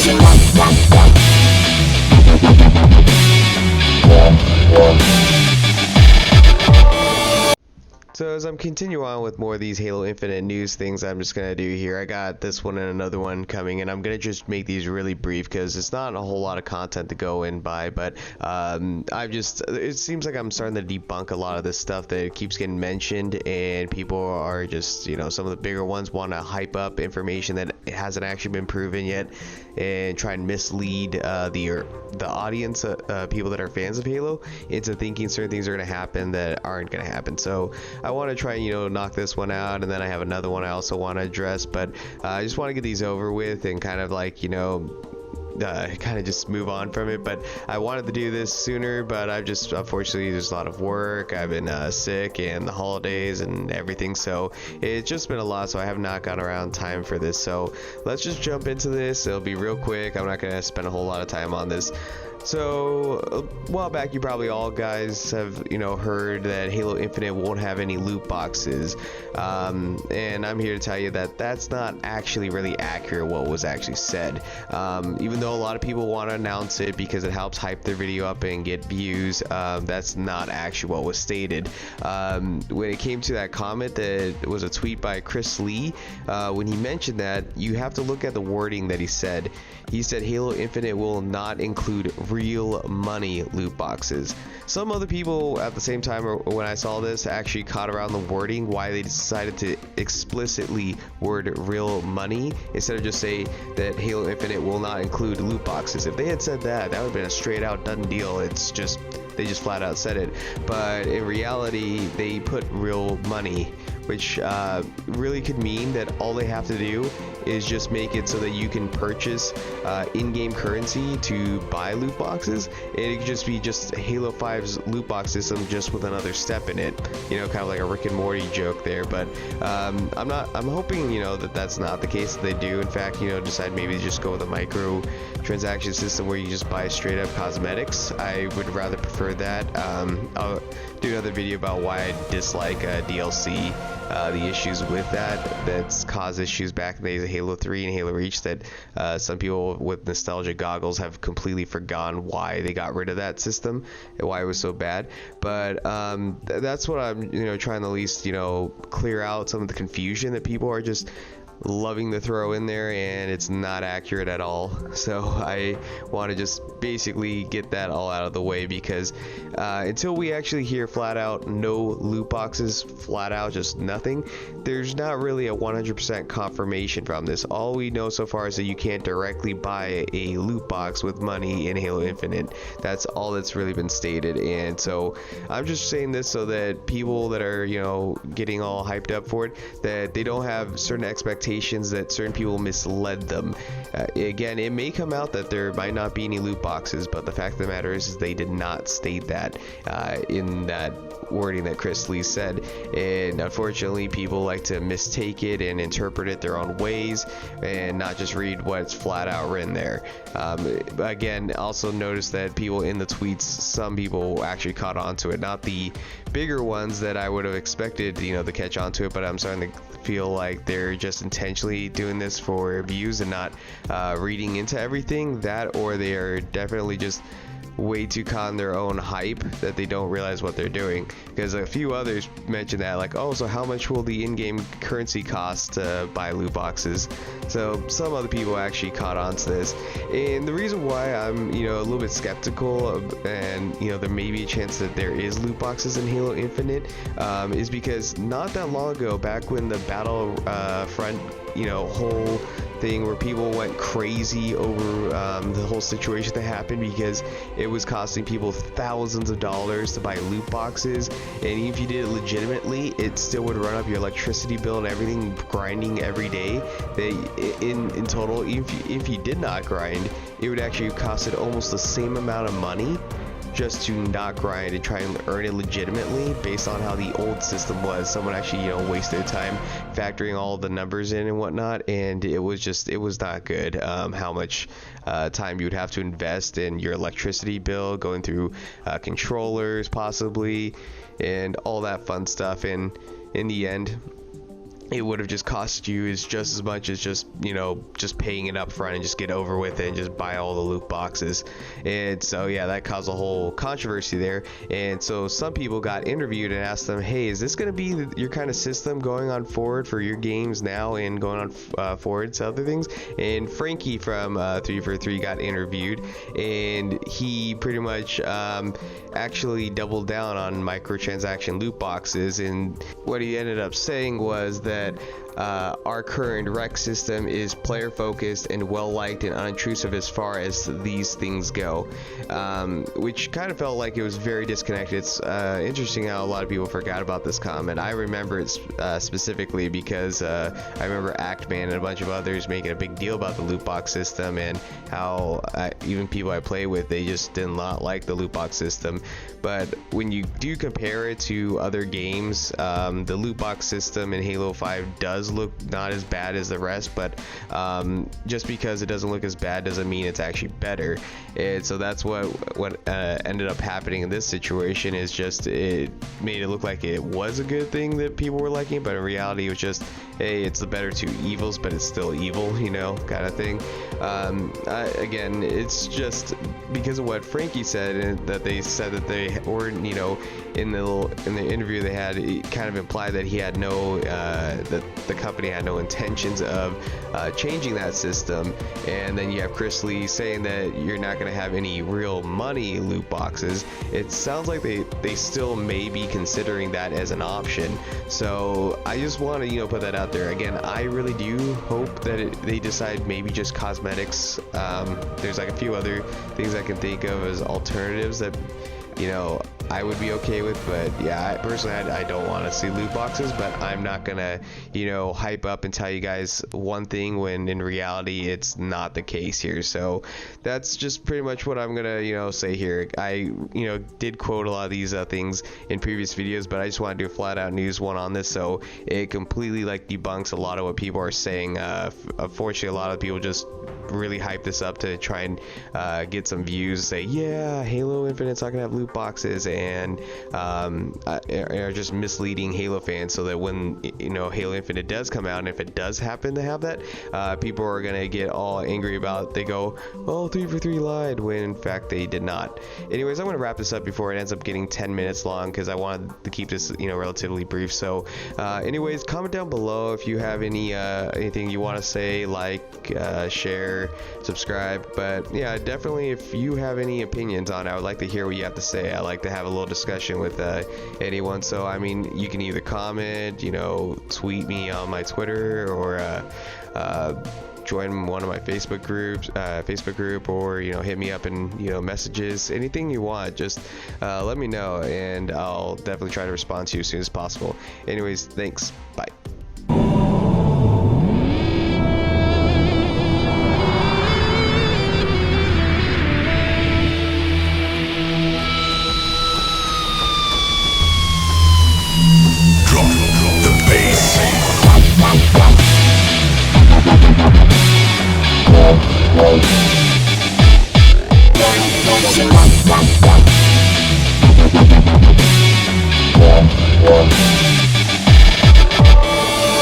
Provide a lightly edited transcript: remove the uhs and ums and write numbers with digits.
So as I'm continuing on with more of these Halo Infinite news things I'm just going to do here, I got this one and another one coming, and I'm going to just make these really brief because it's not a whole lot of content to go in by, but it seems like I'm starting to debunk a lot of this stuff that keeps getting mentioned, and people are just, some of the bigger ones want to hype up information that hasn't actually been proven yet and try and mislead the audience, people that are fans of Halo, into thinking certain things are going to happen that aren't going to happen. So I want to try and knock this one out, and then I have another one I also want to address, but I just want to get these over with and kind of like kind of just move on from it. But I wanted to do this sooner, but I've just, unfortunately, there's a lot of work. I've been sick and the holidays and everything, so it's just been a lot, so I have not gotten around time for this. So let's just jump into this. It'll be real quick. I'm not going to spend a whole lot of time on this. So a while back, you probably all guys have heard that Halo Infinite won't have any loot boxes, and I'm here to tell you that that's not actually really accurate what was actually said. Even though a lot of people want to announce it because it helps hype their video up and get views, that's not actually what was stated. When it came to that comment, that was a tweet by Chris Lee, when he mentioned that, you have to look at the wording that he said. He said Halo Infinite will not include real money loot boxes. Some other people at the same time, when I saw this, actually caught around the wording, why they decided to explicitly word real money instead of just say that Halo Infinite will not include loot boxes. If they had said that, that would have been a straight out done deal. It's just, they just flat out said it. But in reality, they put real money, which really could mean that all they have to do is just make it so that you can purchase in-game currency to buy loot boxes. It could just be just Halo 5's loot box system, just with another step in it, kind of like a Rick and Morty joke there. But I'm hoping that that's not the case, that they do in fact decide maybe to just go with a micro transaction system where you just buy straight up cosmetics. I would rather prefer that. I'll do another video about why I dislike DLC, the issues with that's caused issues back in the days of Halo 3 and Halo Reach, that some people with nostalgia goggles have completely forgotten why they got rid of that system and why it was so bad. But that's what I'm trying to at least clear out some of the confusion that people are just loving to throw in there, and it's not accurate at all. So I want to just basically get that all out of the way, because until we actually hear flat out no loot boxes, flat out just nothing, there's not really a 100% confirmation from this. All we know so far is that you can't directly buy a loot box with money in Halo Infinite. That's all that's really been stated. And so I'm just saying this so that people that are getting all hyped up for it, that they don't have certain expectations that certain people misled them. Again, it may come out that there might not be any loot boxes, but the fact of the matter is they did not state that in that wording that Chris Lee said, and unfortunately people like to mistake it and interpret it their own ways and not just read what's flat out written there. Again, also notice that people in the tweets, some people actually caught on to it, not the bigger ones that I would have expected to catch on to it, but I'm starting to feel like they're just intentionally doing this for views and not reading into everything, that or they are definitely just way too caught in their own hype that they don't realize what they're doing. Because a few others mentioned that, like, oh, so how much will the in-game currency cost to buy loot boxes? So some other people actually caught on to this, and the reason why I'm a little bit skeptical of, and there may be a chance that there is loot boxes in Halo Infinite, is because not that long ago, back when the Battlefront whole thing where people went crazy over the whole situation that happened because it was costing people thousands of dollars to buy loot boxes, and even if you did it legitimately, it still would run up your electricity bill and everything, grinding every day. In total, if you did not grind, it would actually cost it almost the same amount of money just to not grind and try and earn it legitimately, based on how the old system was. Someone actually wasted their time factoring all the numbers in and whatnot, and it was not good. How much time you would have to invest in your electricity bill, going through controllers possibly, and all that fun stuff, and in the end it would have just cost you is just as much as just, you know, just paying it up front and just get over with it and just buy all the loot boxes. And so yeah, that caused a whole controversy there. And so some people got interviewed and asked them, hey, is this going to be your kind of system going on forward for your games now and going on forward to other things? And Frankie from 343 got interviewed, and he pretty much actually doubled down on microtransaction loot boxes, and what he ended up saying was that our current rec system is player focused and well liked and unintrusive as far as these things go, which kind of felt like it was very disconnected. It's interesting how a lot of people forgot about this comment. I remember it specifically because I remember Actman and a bunch of others making a big deal about the loot box system, and how even people I play with, they just did not like the loot box system. But when you do compare it to other games, the loot box system in Halo 5 does look not as bad as the rest, but just because it doesn't look as bad doesn't mean it's actually better. And so that's what ended up happening in this situation, is just it made it look like it was a good thing that people were liking, but in reality it was just, hey, it's the better two evils, but it's still evil, you know, kind of thing. Again, it's just because of what Frankie said, and that they said that they weren't, you know, in the interview they had, it kind of implied that he had no that the company had no intentions of changing that system. And then you have Chris Lee saying that you're not going to have any real money loot boxes. It sounds like they still may be considering that as an option. So I just want to, you know, put that out there. Again, I really do hope that they decide maybe just cosmetics. There's like a few other things I can think of as alternatives that, you know, I would be okay with. But yeah, personally I don't want to see loot boxes, but I'm not gonna, you know, hype up and tell you guys one thing when in reality it's not the case here. So that's just pretty much what I'm gonna, you know, say here. I, you know, did quote a lot of these things in previous videos, but I just want to do a flat out news one on this, so it completely like debunks a lot of what people are saying. Unfortunately, a lot of people just really hype this up to try and get some views, say, yeah, Halo Infinite's not gonna have loot boxes, and are just misleading Halo fans, so that when, you know, Halo Infinite does come out, and if it does happen to have that, people are gonna get all angry about it. They go, oh, 343 lied, when in fact they did not. Anyways, I'm gonna wrap this up before it ends up getting 10 minutes long, because I wanted to keep this, you know, relatively brief. So anyways, comment down below if you have any anything you want to say, like, share, subscribe. But yeah, definitely if you have any opinions on it, I would like to hear what you have to say. I like to have a little discussion with anyone. So I mean, you can either comment, you know, tweet me on my Twitter, or join one of my Facebook group, or, you know, hit me up in, you know, messages. Anything you want, just let me know, and I'll definitely try to respond to you as soon as possible. Anyways, thanks, bye.